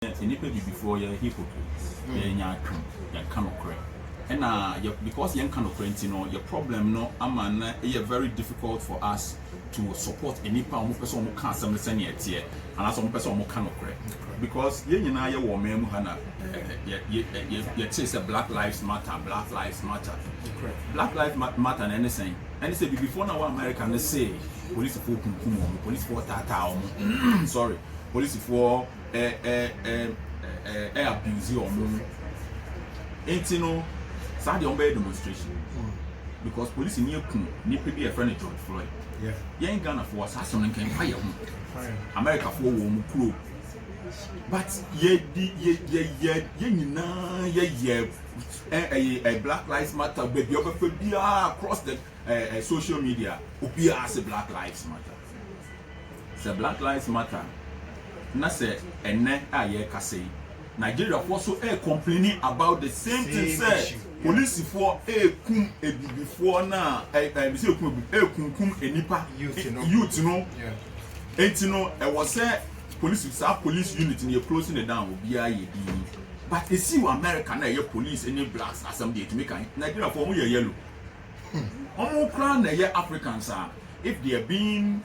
before you're hypocrites, you're correct. And because you're correct, your problem, it's very difficult for us to support any person who can't send yet, and as one person who cannot correct. Because you woman, you say Black Lives Matter, Black Lives Matter. Black Lives Matter and anything. And they say before now, Americans say police for police for tata, sorry, police for abuse or no. Ain't Saturday on demonstration because police in your be a friend of George Floyd. Yeah, you ain't gonna for assassin can fire America for woman crew. But a Black Lives Matter baby across the social media as a Black Lives Matter. So Black Lives Matter. Na say ene aye kase Nigeria also complaining about the same thing say police for kum ebibi for na say kum enipa youth no entino e was say police unit in closing it down will be aye but e see America na ye police any blacks assembly to make Nigeria for mo yellow omo kra na ye Africans are if they are being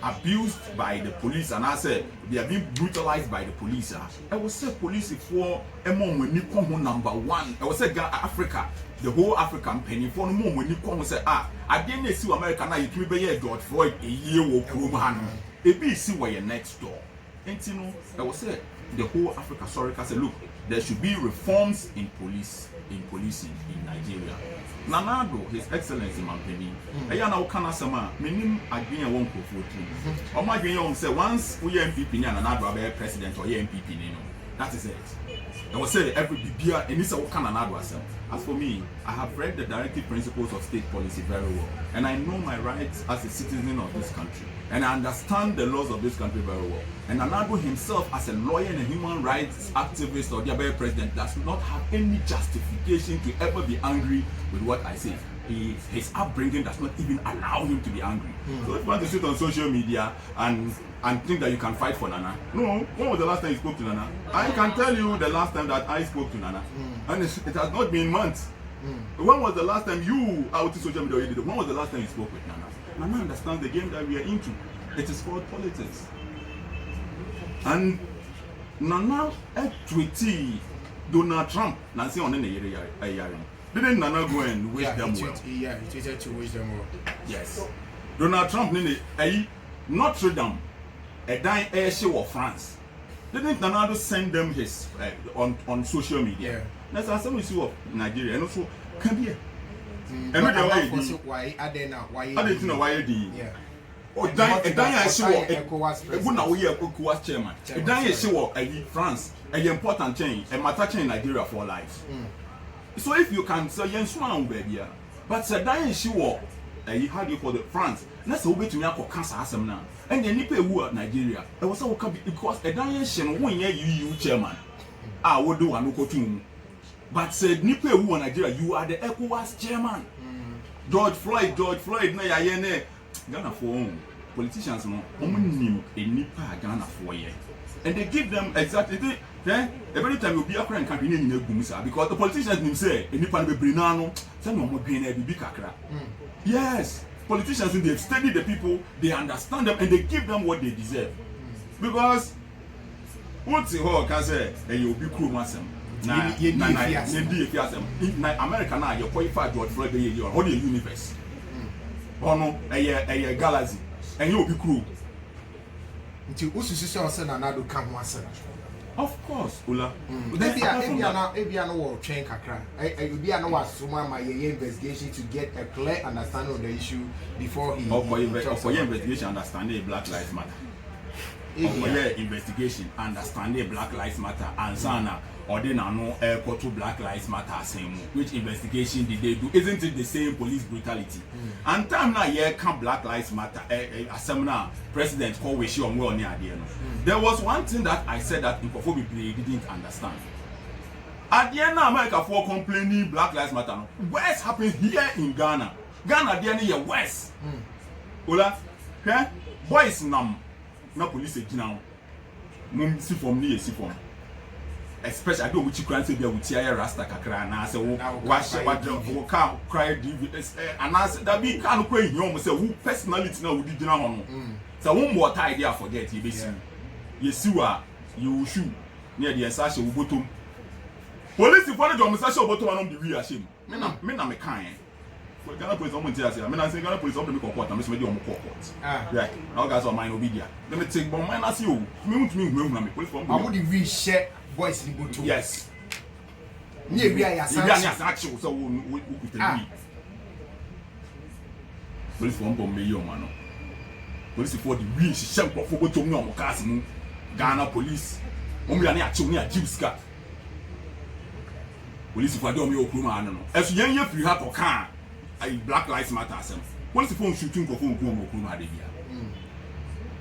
abused by the police and I said they are being brutalized by the police, I will say police for among when you come number one. I will say Africa, the whole African penny for no more when you come say I didn't see America now you can be George Floyd a year or Kuruman. A be see where you're next door. And you know, I will say the whole Africa sorry I say look, there should be reforms in policing in Nigeria. Nanado, His Excellency Mampeni. I now can answer my minimum agreeing one for 14. Or my green say once we MPP and another president or MPP, that is it. I will say every BBR and this can another. As for me, I have read the directive principles of state policy very well, and I know my rights as a citizen of this country, and I understand the laws of this country very well. And Anado himself, as a lawyer and a human rights activist or the president, does not have any justification to ever be angry with what I say. His upbringing does not even allow him to be angry. So if you want to sit on social media and think that you can fight for Nana, no. When was the last time you spoke to Nana? I can tell you the last time that I spoke to Nana, and it has not been months. When was the last time you out to social media? When was the last time you spoke with Nana? Nana understands the game that we are into. It is called politics. And Nana tweeted Donald Trump. Nancy on the year. Didn't Nana go and wish them well? Yeah, he tweeted to wish them well. Yes. Donald Trump Notre Dame, a dying air show of France. Didn't Nana send them his on social media? Yeah. That's some issue of Nigeria and also come here. And why are they now? Why? I didn't know why they. Yeah. Oh, dying show of ECOWAS chairman. A dying show of France, an important change, a matter change Nigeria for life. So if you can say yes, one baby, but a dying show you had you for the France. Let's go to Yako Cancer Assam now. And the Nipe who are Nigeria. I was so because a dying shin 1 year you chairman. I would do an Okotum. But said Nipe who are Nigeria, you are the ECOWAS chairman. George Floyd, na Ghana for politicians no knew a Nipa Ghana for ye. And they give them exactly every time you be a friend campaign in Gumisa because the politicians say a Nipa be Brinano, some more green a big kakra. Yes, politicians they study the people, they understand them and they give them what they deserve. Because what's the whole can say and you'll be cool myself. America now you qualify George Floyd the whole universe. Oh no, a galaxy, and you'll be cool. Until Usu said another come once. Of course, Ula. Maybe I know what train kakra. Maybe I know what someone my investigation to get a clear understanding of the issue before he. For your investigation, understanding Black Lives Matter. For your investigation, understanding Black Lives Matter, and Sana or they now know to Black Lives Matter same. Which investigation did they do? Isn't it the same police brutality? And time now come Black Lives Matter. A seminar president called Wishi on well near the end. There was one thing that I said that Nkonkonsa didn't understand. At the end of America for complaining Black Lives Matter. What's happening here in Ghana? Ghana the end West. Ola, boys nam na police now. mum si from ni si from especially I don't which crime say be with here rasta kakra na say wo ka cry DVS and I say that be can cry him say who personality na wo di gina ho no say wo mo tie idea forget you be see you see wa you shoot near the sash wo bottom police for the job sash wo bottom and the we ashim me na me kan for Ghana police omo tia say me na say Ghana police omo me court na me say me dey omo court right now guys on mine obedient let me take but mine as you me want me hu na me police for I would we share voice ni bottom yes ni wi aya sachi so wo kutani police for bomb me yo man police for the we hye nkofo bottom ni omo cars mu Ghana police omo ya na achi oni ajiuska police for dem yo kroma ano no esu yen ye free ha to kan ai Black Lives Matter asem police for shooting nkofo nkofo kroma de bia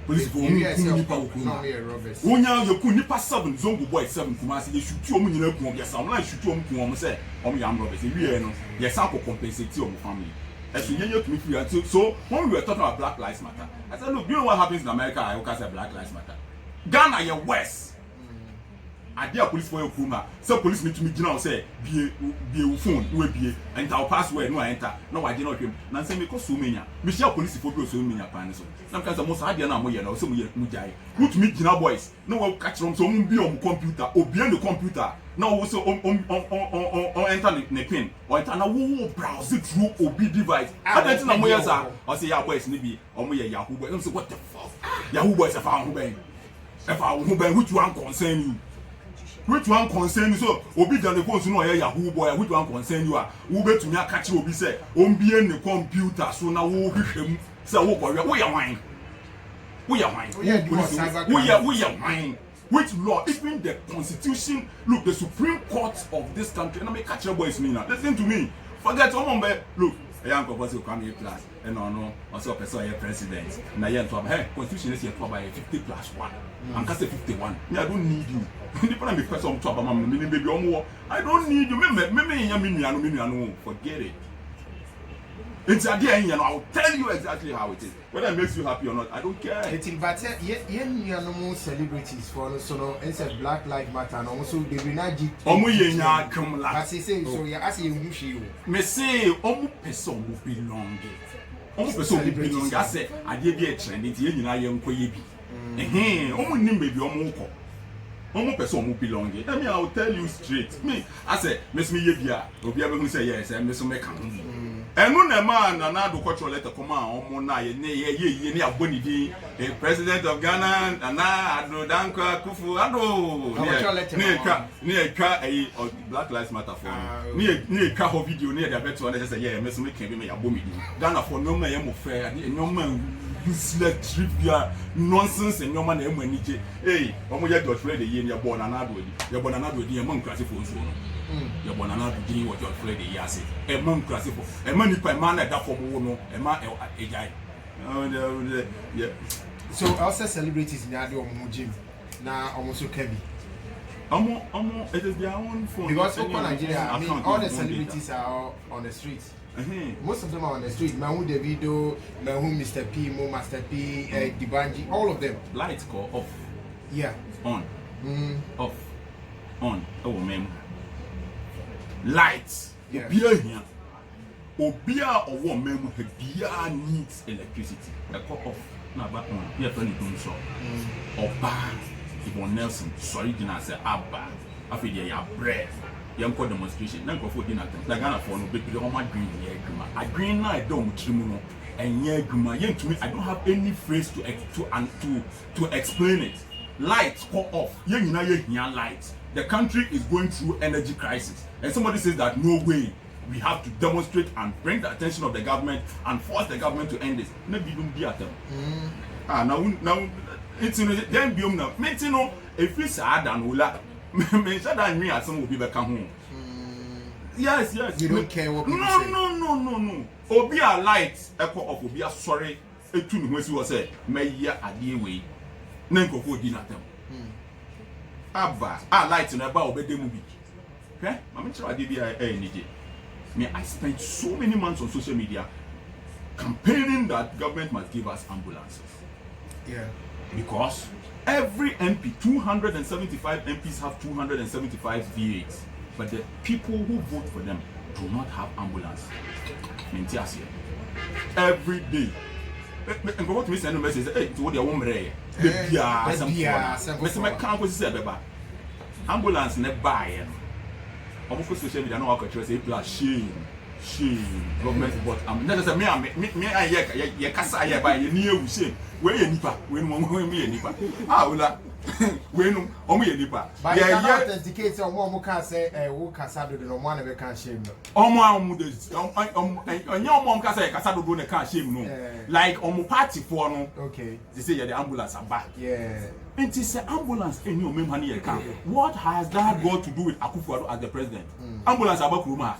police for nipa okroma wonya yoku nipa 7 zongo boy 7 kumasi ye shoot omo nyina ku omo sam na shoot omo ku omo say omo yam robbers e wie no ye san ko compensate omo family esu yen ye to me free so when we were talking about Black Lives Matter I said look you know what happens in America I will say Black Lives Matter Ghana ye West ade a police for your kuma so police need to me gina say bie phone we bie enter our password no enter no wa gina hwem na say me ko so menya me share police for so menya pan so na kan say mo sa ade na mo ye na so mo ye mu jai put me gina boys no we catch them so mo bi on computer obie the computer na wo so on enter the pin or enter na wo browse through obi device ade na mo ye sa o say ya boys ni bi o mo ye yahoo boys so what the fuck yahoo boys afa ho ben which one concern you which one concern you so obi dan the phone so no yahoo boy which one concern you wo betumi aka kire obi say ombie ne computer so na wo hwehwem say wo kwowe wo ya wan which law even the constitution look the Supreme Court of this country and I make catch boys me now listen to me forget look a young person come here class and no also person here president na here to hey constitution is here to by 50+1 and can say 51 me I don't need you independent me person to about me baby omo I don't need you me forget it it's a day and I'll tell you exactly how it is whether it makes you happy or not I don't care it's but you no celebrities for so no inside Black Lives Matter and also they will not get omo yenya kamla as say so ya as you mushi me say omo person will belong I say ade bi e trend nti yenyina ye nkoye bi omo nim baby omo ko omo person omo belong I mean I will tell you straight me I say me ye bia obi abegu say yes me so me kan enu na man na do cultural letter come omo na ye ne aboni di president of Ghana na ado danka kufu ado ne ka Black Lives Matter for ne ka ho video ne dey beto na say yeah me so me kan bi me abomi di Ghana for no man ye mo fair no man useless trivia nonsense and no man na emu anije omo ye George Floyd ye ne born na ado di ye man krasi for nso no your banana beginning what your friend the year say a man class for a man if a man that for no a man a guy yeah so also celebrities na do omo gym na omo so kabi omo it is their own phone because for Nigeria I mean all the celebrities are on the streets most of them are on the street Mahu Davido Mahu Mr. P Mo Master P Dibanji all of them lights go off yeah on off on oh man lights obia owo memu hebia needs electricity a cut off na ba on here for ni dun so oba Ibon Nelson sorry dina say abba afi dey ya bread yanko demonstration na nkofo di na tem na Ghana for no bebre o ma green ye adwuma agree na e don trimu no enye adwuma yentumi I don't have any phrase to explain it lights cut off ye nyina ye hia lights. The country is going through energy crisis and somebody says that no way we have to demonstrate and bring the attention of the government and force the government to end this. Maybe don't be at them. Now it's then be now. Mentino if it's sad and ula me said that me as some will be back home. Yes. You don't care what people say. No. Obi a light echo of obi a sorry etunu hwesi wo say me ya ade we na nkofo di na tem. Abba, light in about obey movie. Okay? I'm sure I did me. I spent so many months on social media campaigning that government must give us ambulances. Yeah. Because every MP, 275 MPs have 275 V8s, but the people who vote for them do not have ambulance. Every day. And go to me send a message, hey, to what your woman ambulance never buy. I'm social media, no, I can say, shame. Government, but I'm not a me, I casa, by you near shame. Where you nipa, when me nipa. Ah, when only a nipa. But yeah, authenticates on one can say, who Casado no one ever can shame. Oh, my young mom can say Casado don't can't shame no. Like on party for no. Okay. They say the ambulance are back. Yeah. It is an ambulance in your money account. What has that got to do with Akufo-Addo as the president? Ambulance about Kuruma.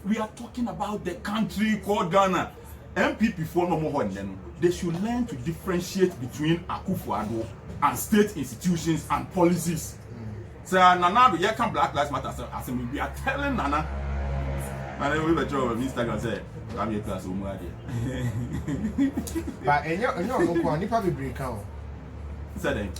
We are talking about the country called Ghana. MPP for no more than they should learn to differentiate between Akufo-Addo and state institutions and policies. So Nana, you can Black Lives Matter. As we are telling Nana, and we were on Instagram say, "I'm a class of But you probably break out. Arrogant.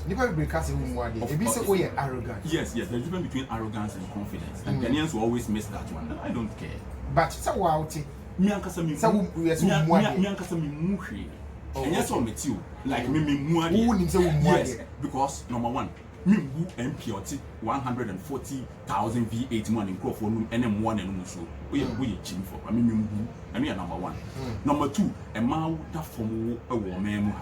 Yes, there's a difference between arrogance and confidence. And Ghanaians will always miss that one. I don't care. But it's a wild thing. And yes, I'm with you. Like me, yes, because number one, me MP 140,000 V8 money crop for NM1 and so we are cheap for. I mean, and we are number one. Number two, a man that from a woman.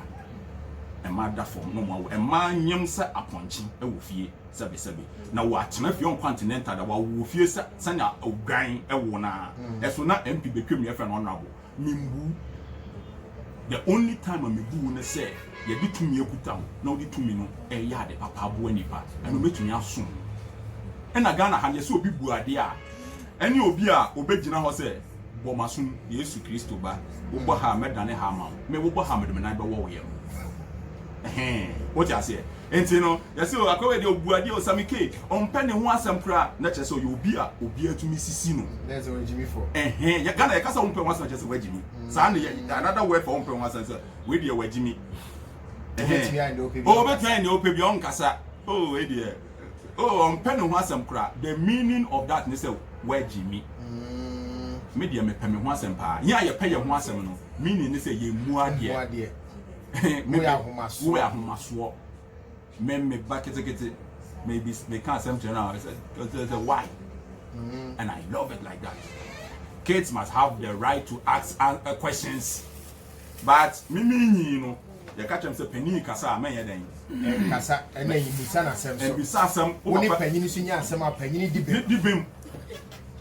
A mother from no more, a man young sir a punching a woofy, sabi. Now, what if you're continental about woofy, Sanya, a grind, a wona, as soon as MP became your friend honorable. Mimbu. The only time I'm a boo say, you did to me a good town, no, did to me no, a yard, a papa buenipa, and you met me out soon. And a Ghana had so big buadia. And you be a obejina hose, Bomasun, Yesu Christo ba, Ubaha Medane Hama, me Ubaha Medana warrior. What you say? And you know, you see, I go with your buadi or some cake on penny one some crack, not just so you'll be a to Mississino. That's what Jimmy for. You're gonna cast on once, not just a Jimmy. Sandy, another word for open once answer with your Jimmy. Oh, but I know Pebion Casa. Oh, dear. Oh, on penny one some crack. The meaning of that is where Jimmy. Media me penny one some pa. Yeah, you pay your one some meaning is a ye more dear. We are homaswo. Men me back it maybe they can't send you now. There's a why. And I love it like that. Kids must have the right to ask questions. But me you know, the catch them say penny kasa man then. Kasa and then you sana sem. And we saw some only penny sunya some penny dibim.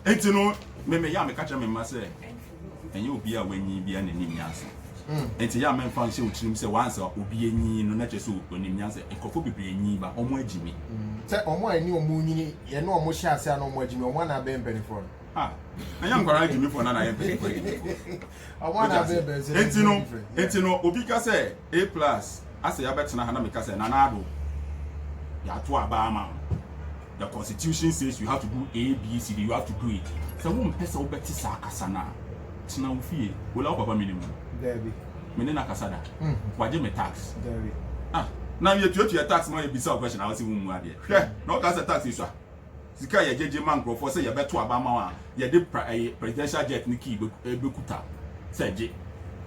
And you know, me ya me catch them must say. And you be a when you be an enemy. And to young men fancy which him say once or be any no natural so when him answer a coffee be any but on Jimmy. Say on my new moon, you know, more shall say no more Jimmy, one I've been penny for. Ah, I am going to me for another MP. I want to know, Obika say A+. I say, I bet Nahanamika say, Nanado. Yatua Bama. The Constitution says you have to do A, B, C, D, you have to do it. So, one person will bet Sakasana. It's now fee. Will up a minimum. Debbie. Menina Casada. Why do me tax? Debbie. Ah, now you're your tax money be some question. I was even more there. No, that's a tax issue. Sika ya JJ Manko for say you bet to Abama. You did presidential jet Niki Bukuta. Say J.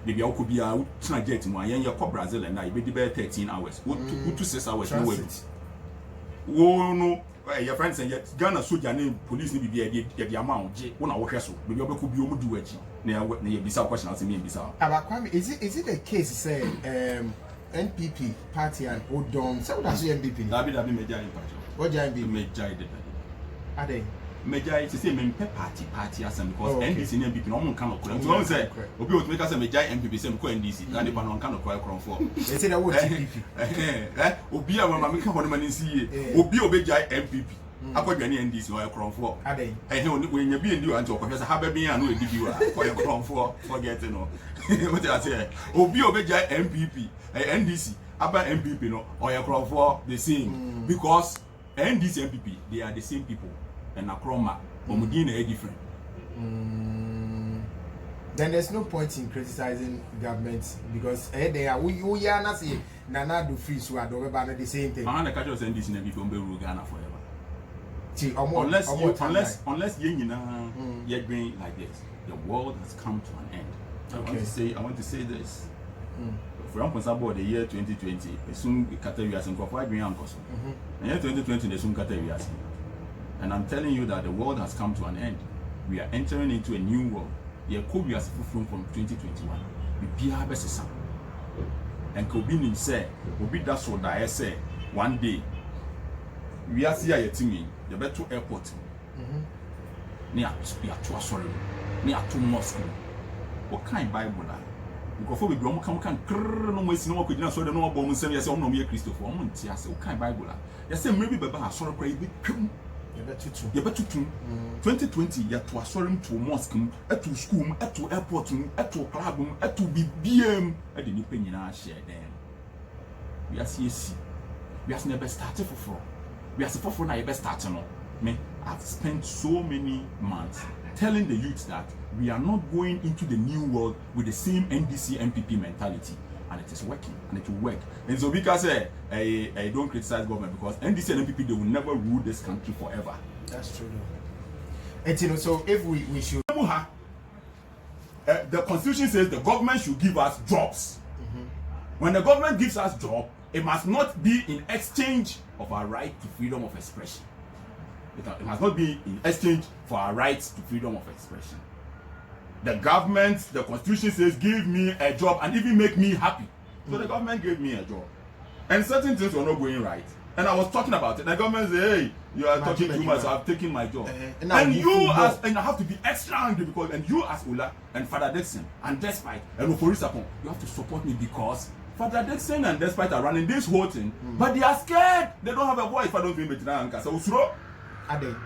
Maybe I could be out to jet in one year for Brazil and I be the 13 hours. What to 6 hours? No way. Oh no. Your friends and yet Ghana soldier name police need be the amount J. One hour so. Maybe I could be able to do it. Near Bissau question, I'll see me in Bissau. Is it a case say NPP party and Odom? So that's the NPP. That be major impact. What giant be major? Are they? Major is to say men party as because NDC and NPP no one can correct. So say obi o to make us major NPP say ko NDC and the pan on can correct for. They say that what NPP. Obi a mama make hono mani see. Obi obejai NPP. Akwadwane NDC or Cronfo. Ade. When you be in you and talk, have be and no you for your Cronfo, forget no. What I say? Obi obeja MPP, NDC, about MPP no, or your Cronfo the same. Because NDC MPP, they are the same people. And Akroma, Omudine are different. then there's no point in criticizing government because they are we are not saying Nana do free so do the same thing. And the culture saying this in people be Ghana forever. See, unless you you're going like this, the world has come to an end. I want to say this. For example, the year 2020, soon categories and for the year 2020, they soon categories. And I'm telling you that the world has come to an end. We are entering into a new world. The COVID has from 2021. We be our best. And Kobin said, "Obi that's what I say. One day, we are see a team. The better airport. Near to sorry, near to mosque. What kind of Bible? Because we come no more no could not so the no bomb send us on no mere Christopher. Yes, what kind of Bible? Yes, maybe Baba sorry crazy. You better 2020 you to sorry to mosque, to school, to airport, to club, to BBM. I didn't pay in our share then. We are CSC. We have never started for. We are supposed to never start. Me, I've spent so many months telling the youth that we are not going into the new world with the same NDC MPP mentality, and it is working, and it will work. And so because I don't criticize government because NDC and MPP they will never rule this country forever. That's true. And you know, so if we should, the constitution says the government should give us jobs. When the government gives us job, it must not be in exchange of our right to freedom of expression. It must not be in exchange for our rights to freedom of expression. The government, the constitution says, give me a job and even make me happy. So the government gave me a job. And certain things were not going right. And I was talking about it. And the government said, hey, you are talking too much, so I've taken my job. And I have to be extra angry because, and you as Ola and Father Dixon and Despite and Oforisapon, you have to support me because Father Dixon and Despite are running this whole thing, but they are scared. They don't have a voice. If I don't feel better now, so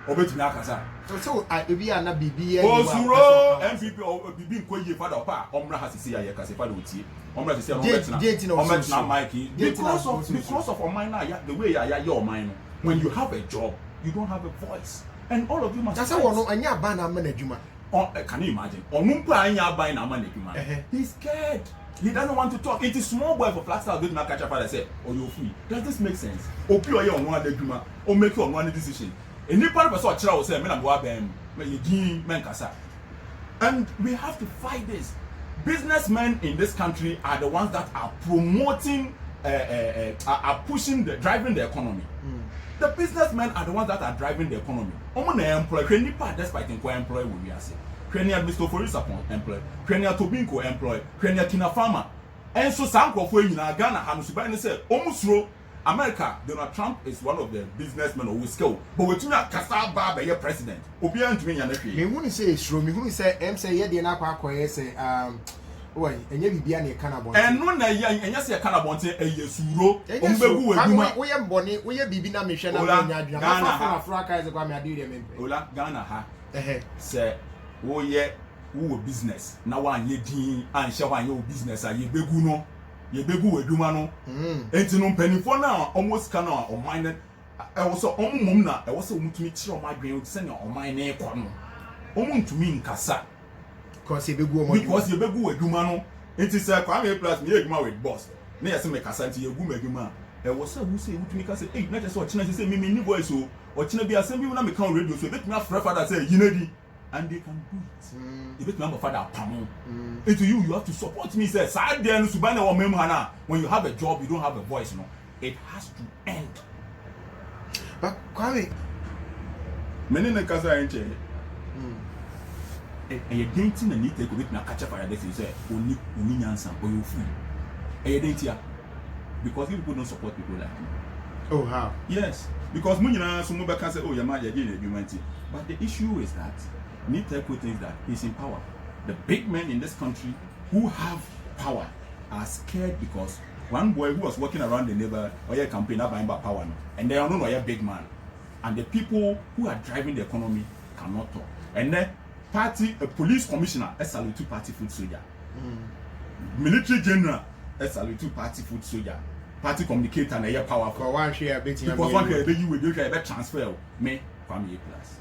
Obetimi akasa. So ebi ana bibi Osuro MPP or bibi nkoye father pa omra hasisi ya kase father otie. Omra sisi na Mikey because of omina the way ya your mind. When you have a job, you don't have a voice. And all of you must. That's why one anya ban na management. Can you imagine? Onumpa anya ban na management. He's scared. He doesn't want to talk. It is small boy for Flagstaff going to catch up and say, "Oh, you're free." Does this make sense? Opi oye on one adeguma or make you on one decision. And we have to fight this. Businessmen in this country are the ones that are promoting, are pushing, driving the economy. The businessmen are the ones that are driving the economy. Employ, despite employ, we are saying. Mr. Forisapon employ, Tobinko employ, Kina Farmer. And so some of in Ghana, Hanusuba say, almost America, Donald Trump is one of the businessmen who skill. But we're not Kasa Baba, your president. Obian to me, and who say it's true. Me who say, say, yeah, the Napa say, oh, and you be a cannabon. And no, and yes, a cannabon say, a yesuro, we are bonny, we are Bibina Mission, Ghana, Africa is a Guamia, Ola, Ghana, ha, say, oh, yeah, who business. Now one ye dean and show on your business, and ye beguno. Ye begu edumano enti no mpanifo na almost kana o mine e wo so omum na e wo so mutumi chi o madwen se na o mine na ekọ no omuntumi nkasa because ye begu edumano enti se kwa me plus me eduma with boss na ye se me kasa enti ye gu meduma e wo so wu se mutumi kasa eh na je so o china se me ni voice o china bi asem bi na me kan radio so betumi afre father say yinadi and they can do it. If it's number father pamo, into you have to support me. Say, side there no subana or memhana. When you have a job, you don't have a voice. No, it has to end. But Kwame, many na kasa enche. You dating and need take with na catch up for this. Say, only nyansa or you free. You dating because people don't support people like you. Oh how? Yes, because when you know some people can say, oh, your man, you're getting humanity. But the issue is that. Niteko thinks that he's in power. The big men in this country who have power are scared because one boy who was walking around the neighbor or your campaign are buying power now, and they are not a big man. And the people who are driving the economy cannot talk. And then a police commissioner, a salute party food soldier. Military general, a salute party food soldier. Party communicator and a powerful. For one share because one share you will do a transfer. Me, family plus.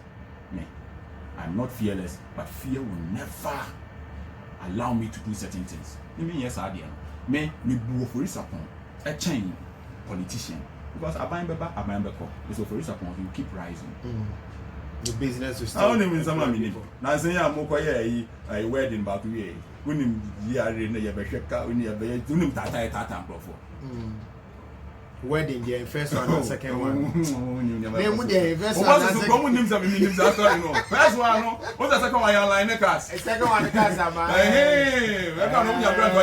Me. I'm not fearless, but fear will never allow me to do certain things. You mean yes, I did. Me do for this upon a chain politician because I buy beko. So for this upon you keep rising. The business is still. I don't even some mean. Now say I'm more a wedding back here. When you are in the Besheka, when you are doing tata profile. Wedding, the first one and second one. First one, what's the second one? You're line the cast. Second one, the cast. Hey, I can't know your brother.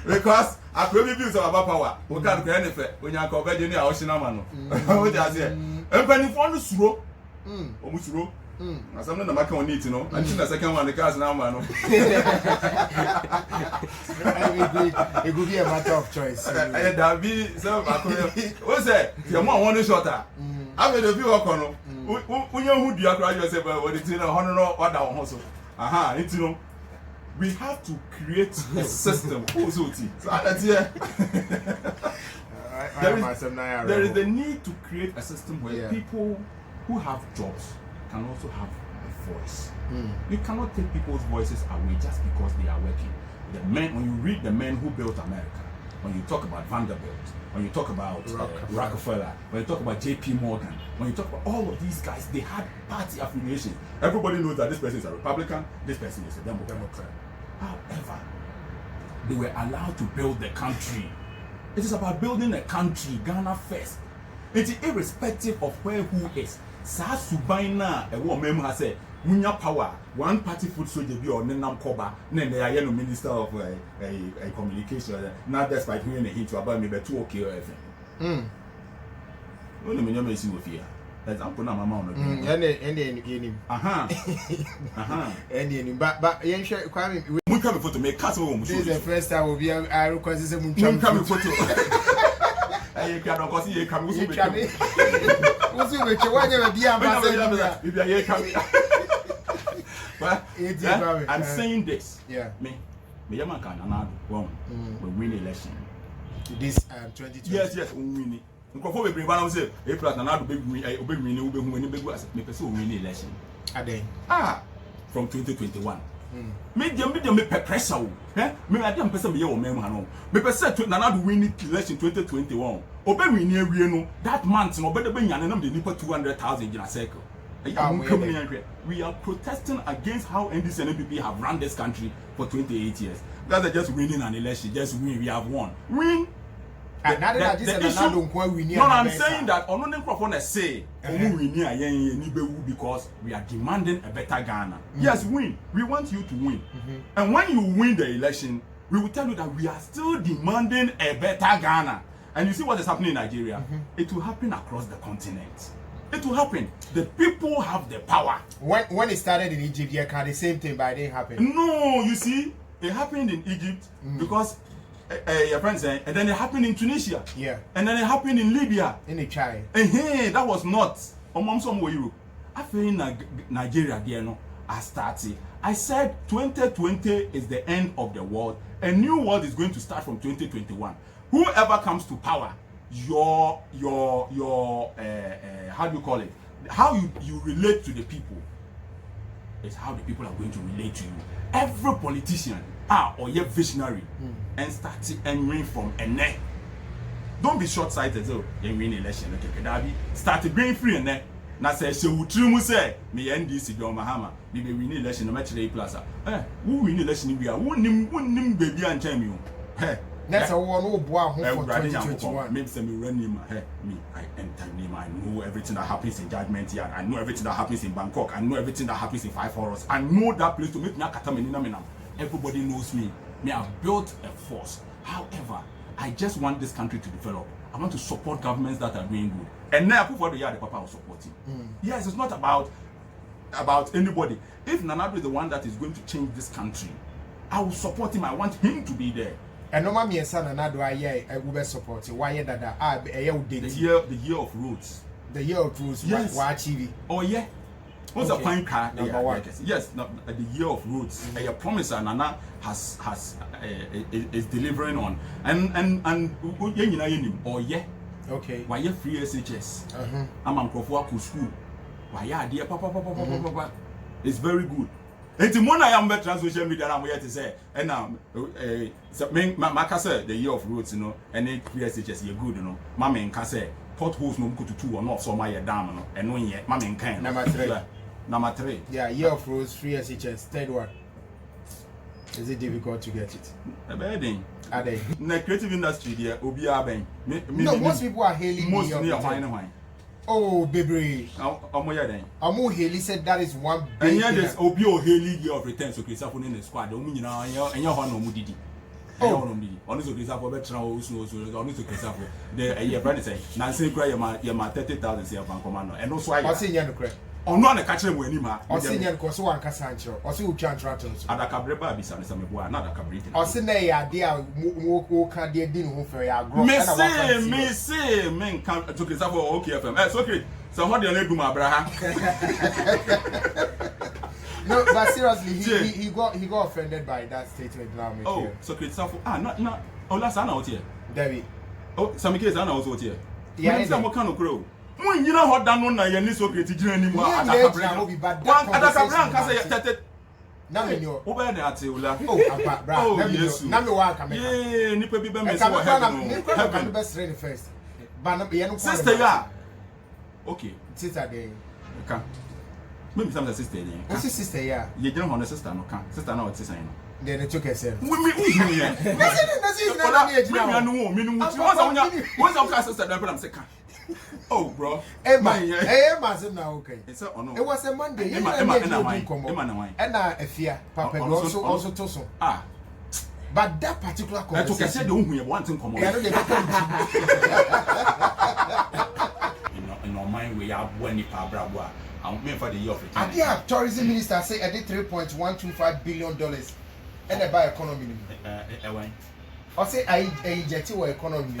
Because I probably views of our power. We can't get anything when you are converting the ocean. What I say, and penny for the slow, almost slow. Something the market on it, you know. And the second one, the cars now, man. It could be a matter of choice. That be so. What's that? Your mom one shorter. I made a few of Cono. When you would be a cry yourself, what it's in a honor or down also. Aha, it's you know. We have to create a system. So that's here. There is the need to create a system where people who have jobs can also have a voice. You cannot take people's voices away just because they are working. The men, when you read the men who built America, when you talk about Vanderbilt, when you talk about Rockefeller, when you talk about J.P. Morgan, when you talk about all of these guys, they had party affiliation. Everybody knows that this person is a Republican, this person is a Democrat. However, they were allowed to build the country. It is about building a country, Ghana first. It is irrespective of where who is. Sa subaina e wo mem ha say munya power one party food soldier bi or nenam koba na na ya no minister of communication now despite hearing a hint about me beto okay FM no me nyama esi wo fia example na mama on ene aha ene but yen hwe kwame mun ka me photo me cast wo mu so this is the first time we be I request say mun ka me photo ayi ka no kosi ye ka me so be What's it with you? Why never be ambassador? I'm saying this. Yeah. Me yaman kan anado. We win election. This 2020. Yes, we win. Nkofo be bring ba na say, e plus anado be win, obe win, obe hu ani be go as me person win election. Ade. From 2021. Me dem me pressure o. Me ade person me ye o mem ha no. Me person nanado win election 2021. Obe win awie no that month no obe de nyane nam de nipa 200,000 in a circle. We are protesting against how NDC and NPP have run this country for 28 years. That's just winning an election, just win, we have won. Win. No, I'm saying that on the microphone say because we are demanding a better Ghana. Yes, win. We want you to win. And when you win the election, we will tell you that we are still demanding a better Ghana. And you see what is happening in Nigeria? It will happen across the continent. It will happen. The people have the power. When it started in Egypt, yeah, the same thing, but it didn't happen. No, you see, it happened in Egypt because your friend said, and then it happened in Tunisia. Yeah. And then it happened in Libya. In the China. And hey, that was not. I feel in Nigeria, there, no, I started. I said 2020 is the end of the world. A new world is going to start from 2021. Whoever comes to power, your how do you call it? How you relate to the people is how the people are going to relate to you. Every politician or your visionary and start and win from a neck. Don't be short-sighted. So you win election. Okay, start being free and neck. Now say she will trim say me NDC do Mahama. We be win election no matter the plaza. Who win election we are who nim baby and tell you. That's a one who bought home for 2021. Maybe me run him. Me, I enter him. I know everything that happens in Judgment Yard. I know everything that happens in Bangkok. I know everything that happens in Five Forest. I know that place to make me a kataminina. Everybody knows me. Me, I've built a force. However, I just want this country to develop. I want to support governments that are doing good. And now, for the year, the Papa will support him. Yes, it's not about anybody. If Nanado is the one that is going to change this country, I will support him. I want him to be there. And no mommy and son and I will support you. Why that the year of roots. The year of roots, yes. TV. Oh yeah. What's the point card? Number one. Yes, the year of roots. A promise that Nana is delivering on. And oh yeah. Okay. Why you free SHS? I'm on Crofua school. why ya dear papa. It's very good. Enti mona ya mbe social media na mo yet say and now my say the year of roads no and PSHS you good no mama nka say potholes no go to 2 or not so my dam no and no yet mama nka number 3 yeah year of roads free SHS third one. Is it difficult to get it? A bedding. Are they? In the creative industry there obi aben. No, most people are hailing most near wine. Oh, baby. Amu Haley said that is one big. And yeah, there's Obio Haley year of return, so Christopher in the squad. Don't mean you know, and your honor Mudidi. Oh, honestly, Christopher better also, honestly, Christopher. The year brother say, Nancy cry your 30,000 say upon commando, and also I see you cry. On one a catcher when him, or senior Kosoan Cassancho, or see who chant rattles. Ada Cabreba be some another cabrita. Or Sine, dear, walk a dear dinner for your grown. Me say, men come to Christopher, okay, FM. It's okay. So what do you do, my brother? No, but seriously, he got offended by that statement. Oh, so Christopher, not. Oh, last I know here. David. Oh, some kids I know also here. Yeah, it's some kind of crow. When you know what done na ye so create anymore. Adakabra nka say tetet. Na me no. Wo be na ate ula. Oh, apa bra. Na me no. Na me wa ka me. Yeah, nipa bi be me so heaven. Me ko ka be straight first. Ba na ye no. Sister ya. Okay. Sister dey. Ka. Me some sister dey. What's sister ya? Ye gina ho sister no ka. Sister na o te san no. Then it took herself. Me yeah. Once sister dem am say ka. Oh, bro. Emma is now okay. It was a Monday. Emma, and a fear. Papa also toso. Ah. But that particular conversation. I said the one want to come on. In our mind, we have one if our brabwa. I'm meant for the year of it. Adia, tourism minister say I did $3.125 billion and I buy economy. I say I jet your economy.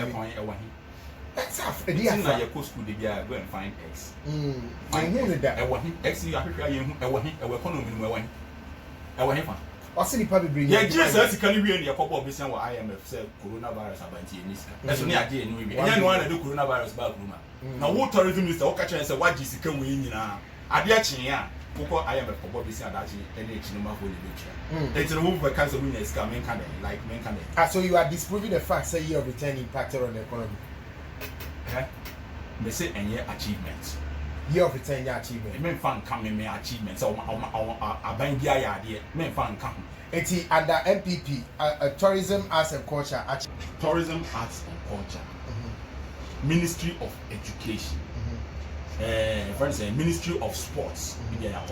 That's half a dear. Now, your school, they go and find X. I wanted that. I want him. X, you are him. I want him. I will call him. I want him. Or see, probably bring yeah, Jesus, can you be a couple of business where IMF said coronavirus about Niska. That's only a day in Louis. I don't want to do coronavirus back. Now, what tourism is the Okacha and say, what is the win? I dare Chia. Because IMF for Bobby said that any number for the future. It's a move by cancer winners coming, like men. So you are disproving the fact that year of return impacted on the economy. They say any achievements. Year of return achievement. Men fan coming me achievements. So I bang the idea. Men fan come. It's under MPP, tourism, arts and culture. Tourism, arts and culture. Ministry of Education. For instance, Ministry of Sports. Yeah,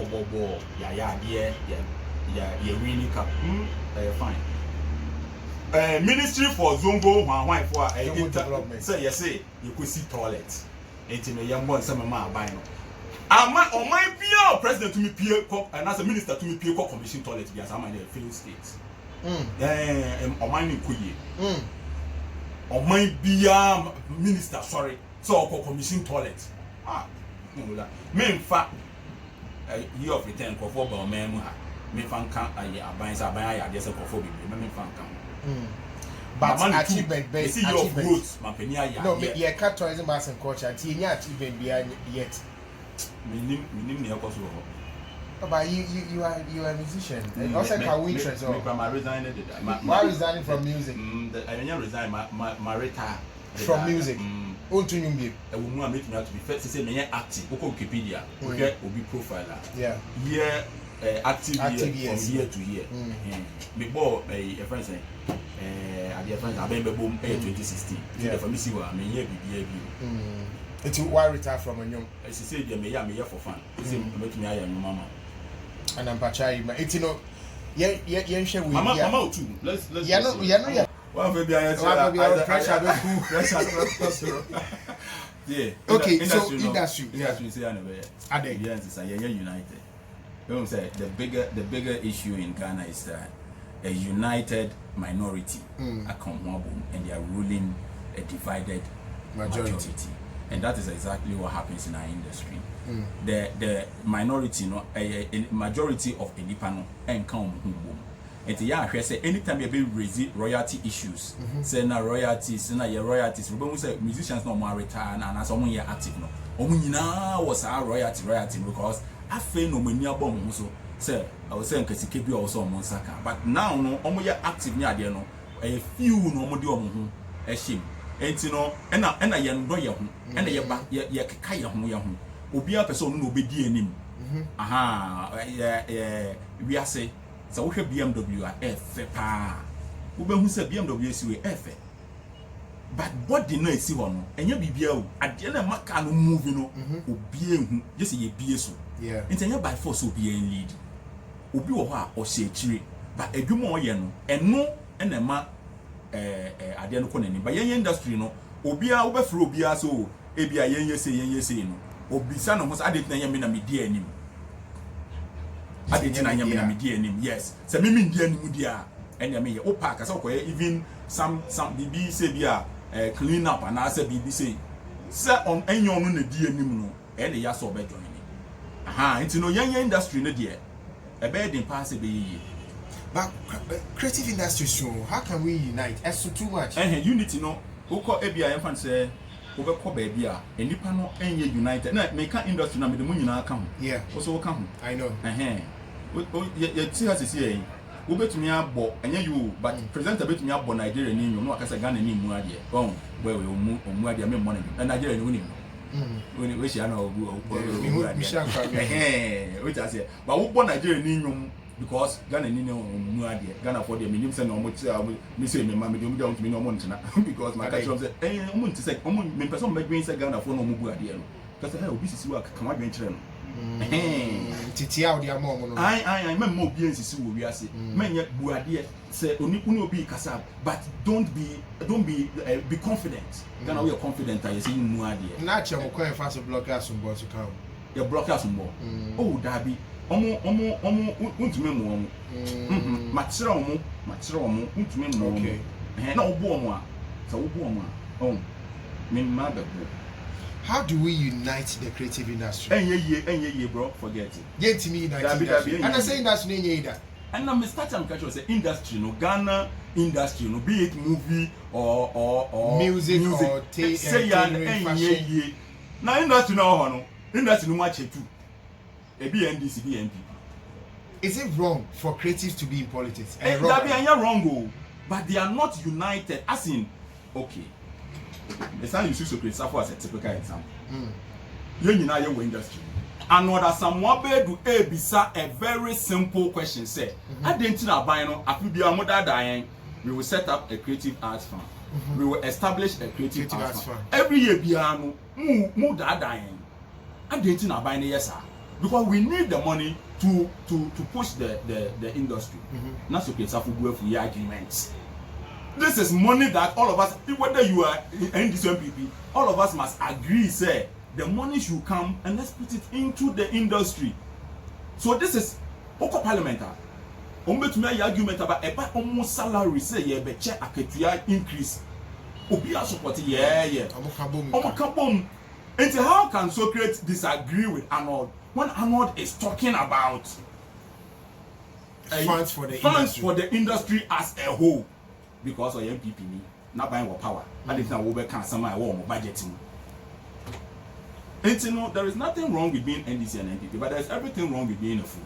really cap. Fine. Ministry for Zongo, my for development. So you say you could see toilets. Ain't in a young boy, some of my buying. On my PR president to me, peer and as a minister to me, peer commission toilet because I'm in a failed state. On my Kuyi. On my PR minister, sorry, so I'll commission toilet. Me, in fact, year of return for 4 by men. Me fan can't I buy a yes of for me fan come. But achievement based achievement. No, yeah, cat tourism arts and culture. Achievement behind yet. But you are a musician. Also, can we interest or? Why resigning from music? I resign my retire from music. On to you, I will not make me out to be first to say me active. Wikipedia, okay, will be profiler. Yeah. Yeah. Active year from year to year. Before a friend say, at the friend, I remember boom 2016. Yeah, for me, see what I mean, yeah, it's why retire from a young. As you say, me for fun. It's make me I am mama. And I'm Pachai, but it's yeah, share with mama too. Let's yeah. One baby, I pressure. Yeah. Okay, so industry. Industry say I know. Yes, I united. You know, say the bigger issue in Ghana is that a united minority are come and they are ruling a divided majority. And that is exactly what happens in our industry. The minority, a majority of the Nipano and come home. And I say anytime you be raise royalty issues, say na royalties, say na your royalties. We say musicians no more retire and as someone here active no. Omunina was our royalty because I feel no many abom so say I was saying because keep you also on Saka. But now no omoya active near there no a few no modi omu a shame. And you know, and I yan royal and a yaba ya kaya home yahu. Obia person no be DNM. Aha, we are say so we have BMW F pa. Ube who say BMW si we F. But what did not see one? And you be beer at the end of Maca no moving no obie just a be so. Yeah. It's a by force will be in lead. Obi or say tree, but a do more yen and no and a ma at the end of Conan. But young industry no Obia over through Bia so Abia yen say no. Obi son almost added Nayamina media name. I didn't Nayamina media name, yes. So Mimi Dian Mudia and Yami Opak as okay, even some BB say Bia. Clean up and I said BBC set on any on the dear Nimuno and the Yaso bed joining. Aha, it's no young industry in the dear. A bed in pass but creative industry so how can we unite? As so too much. And unity no who call ABI and say over baby and Nipano and united. No, make an industry number the moon come. Yeah, also come. I know. You see us here. We bet me abo anya you but presenter bet me abo Nigeria ni no akasa Ghana ni mu ade oh where we mu ade me money na Nigeria ni woni we share na ogu ade we just say but we born Nigeria ni nyum because Ghana ni mu ade Ghana for them nim say no mo me say me ma me dem down to me no mo ntina because my culture say mo nti say me person me green say Ghana for no mo bu ade no because obi sisi wa kan wa dwen kire no Titia odi amom no I memmo bi ensisi wo wi ase menye buade say oni obi kasa but don't be confident Ghana we are confident I say mu ade na che mo kwan fa so blockers mbo so kan ya blockers mbo oh dabi omo untumi mu omo ma kire omo untumi mu omo na obo omo a sa obo omo a oh me ma bebo. How do we unite the creative industry? Enye bro, forget it. Yet me industry. And I say industry either. And now me start am catch say industry no Ghana industry no be it movie or music or say enye. Na industry no industry no match too. E be NDC be NPP. Is it wrong for creatives to be in politics? That be wrong but they are not united as in okay. The time you use Safo as a typical example. You know your industry. And what someone be do bisa a very simple question say. I didn't know buy no afibia mother dying. We will set up a creative arts fund. We will establish a creative arts fund. Every year biano mu that dying. I didn't know buy no yes sir. Because we need the money to push the industry. Not so Safo go for your arguments. This is money that all of us, whether you are in this MPP, all of us must agree, say, the money should come and let's put it into the industry. So this is Oko Parliamentar. To make argument about almost salary, say, yeah, but check a KTI increase. Obia support, yeah. And how can Socrates disagree with Arnold when Arnold is talking about funds for the industry as a whole? Because of MPP not buying power. I didn't know we can some budgeting. And you know, there is nothing wrong with being NDC and MPP, but there's everything wrong with being a fool.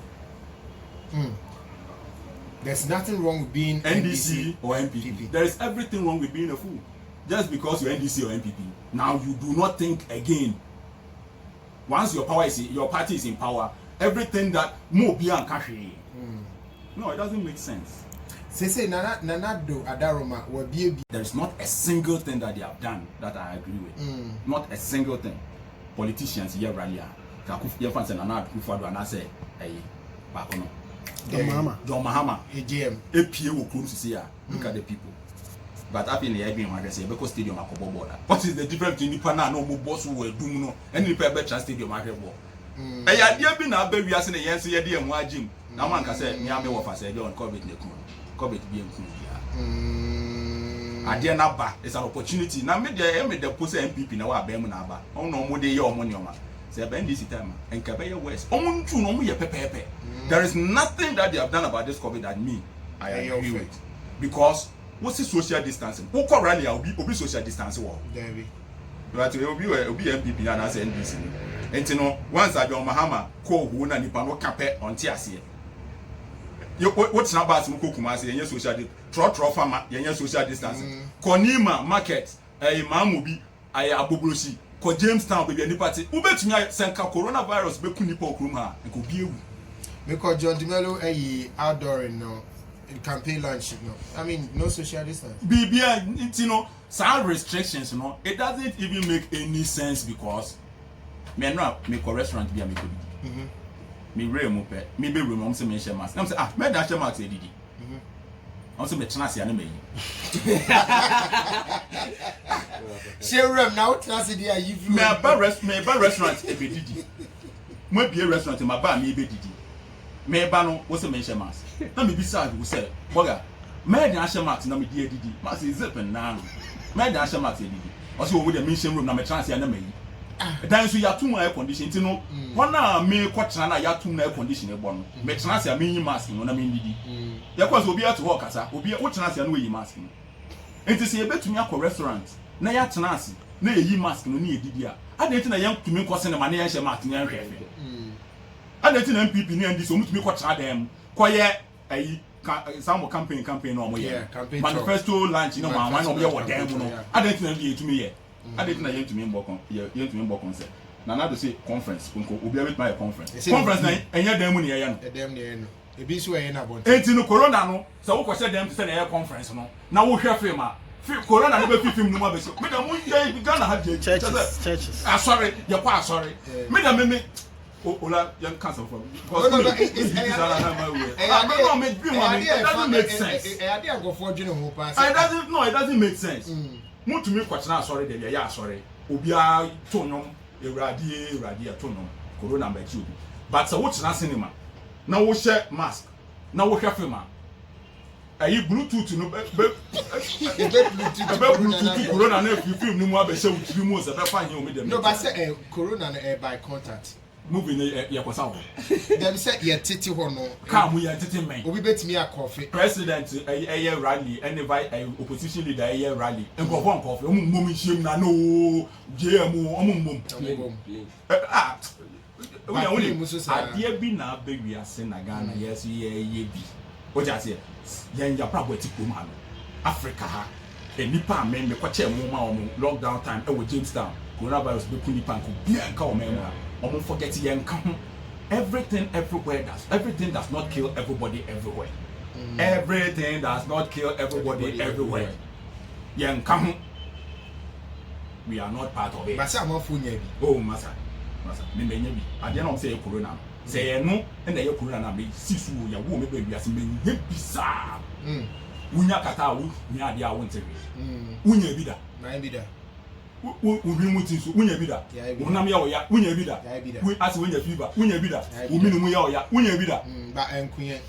There's nothing wrong with being NDC or MPP. There is everything wrong with being a fool. Just because you're NDC or MPP, now you do not think again. Once your party is in power, everything that more be and cash. No, it doesn't make sense. Say Nanado Adaroma will be. There is not a single thing that they have done that I agree with. Not a single thing. Politicians here rally. Your fans and Nanado Kufado and I say, hey, Bakono. John Mahama. AGM. APA will close to see. Look at the people. But I've been the IBM when I say because stadium are cover border. What is the difference between the Pana no boss who will do no and the better stadium are here? Hey, I dear been a baby as in a yes, yeah, dear Wajim. Now one can say, Yami of us, I don't cover it. COVID being I dare not back. It's an opportunity. Now, made the post MPP now. I bear Munaba. Oh, no more day your money. Say, bend this time and Cabaya West. Oh, to no more pepe. There is nothing that they have done about this COVID that me I agree with. Because what's the social distancing? Who rally? I'll be social distancing. but obi MPP na na say NDC enti no once John Mahama ko hu na nipa no kapɛ onte ase yo what na ba asem ko kuma ase yenye social tro farmer yenye social distance konima market maamu bi ay abobrosi ko Jamestown be nipa te ubetumi senka coronavirus be ku nipa okrum ha nko bi ewu because John Dumelo outdoor no campaign lunch no I mean no social distance bibia you know some restrictions no it doesn't even make any sense because me no me ko restaurant bia me ko bi me re mo pe me be room am say me share mask am say me da share mask edidi am say me tena se ya na me yi share room now tena se dia yi me ba restaurant e be didi mo bi restaurant ma ba me be didi me ba no wo say me share mask na me bi sa wo say boga me da share mask na me di edidi ma say zip na no me da share mask edidi o say wo dey mention room na me tena se ya na me yi dan so ya too air condition ti no wana me kwatena na ya too air condition e bo no me tena se me yi mask no na me ndidi ya kwa so obi ato ho kasa obi wo tena se no yi mask no enti se ye betumi akọ restaurant na ya tena se na yi mask no na ye didi a adenti na yan tumi ko se ne ma na yan hye mask na yan hwe adenti na MPP ni andi so mutumi kwatena dem koye ayi some campaign no mo ye manifesto launch no ma no ye wo dem no adenti na ye tumi ye adenti na ye tumi mbokon se na na do say conference nko obi abet my conference na enye dem mu ne ye no dem ne no ebi so ye na bont enti no corona no se wo kwese dem se na ye conference no na wo hwe film a corona no be film no ma be so me da mu ye Ghana ha je churches sorry ye kwa sorry me da me Ola young cancer from because no it doesn't make sense. It doesn't make sense. Mo to me kwatena sorry dey ya sorry. Obia tonyon ewrade tonyon corona ba ti obi. But so wo tena cinema na wo share mask na wo hwe film a ayi bluetooth no bluetooth corona na film ni mo abehye wutiri mu se be fa yin o me dem. No but say corona by contact. Moving ya kwasa wo dem say ye tete ho no ka mu ya tete men obi betimi akofe president eye rally and opposition leader eye rally nkofo nkofo omum nhiem na no jm omum ade bi na bewi ase na Ghana yes ye bi o ja se yen ya prabo ti pom ha no Africa ha enipa men me kwache mu ma o lockdown time e wo Jamestown coronavirus be kuni panko bia nka o men ha omo forget yen ka ho everything does not kill everybody everywhere. Everything does not kill everybody everywhere. Yen ka ho we are not part of it. Masa amafunya bi. Oh masa me menya bi ade na o say corona say ye no na ye corona na me sisu ya wo me ba wiase me nya bisa unya kata wo nya ade a wo ntewe unya bi da na bi da ubi mutinsu unya bi da unam ya oya unya bi da ase unya fever unya bi da uminu mu ya oya unya bi da ba enkunye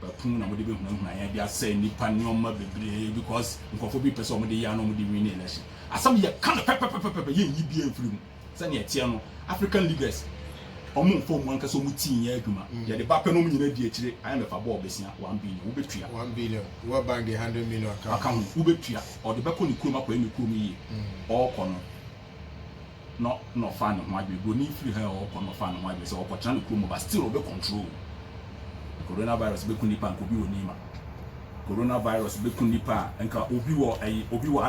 ba kun na mo de be huna ya bi ase nipa nyoma bebre because nkofo bi pese o mo de ya no mo de win election asam ye kan pepepepe ye yi bi enfiri mu se ne etie no African leaders omo mfo mu anka so mu tin ya adwuma ye de ba pe no mu nyina di akire ayi me fa bo obesia 1 billion wo betua 1 billion wo bank 100 million account wo betua o de be ko ni kuroma ko emi kurom yi o ko no fan ho adwe go ni free ha o ko no fan ho adwe so o ko tran kurom but still o be control coronavirus be ku nipa ko bi woni ma coronavirus be ku nipa enka obi wo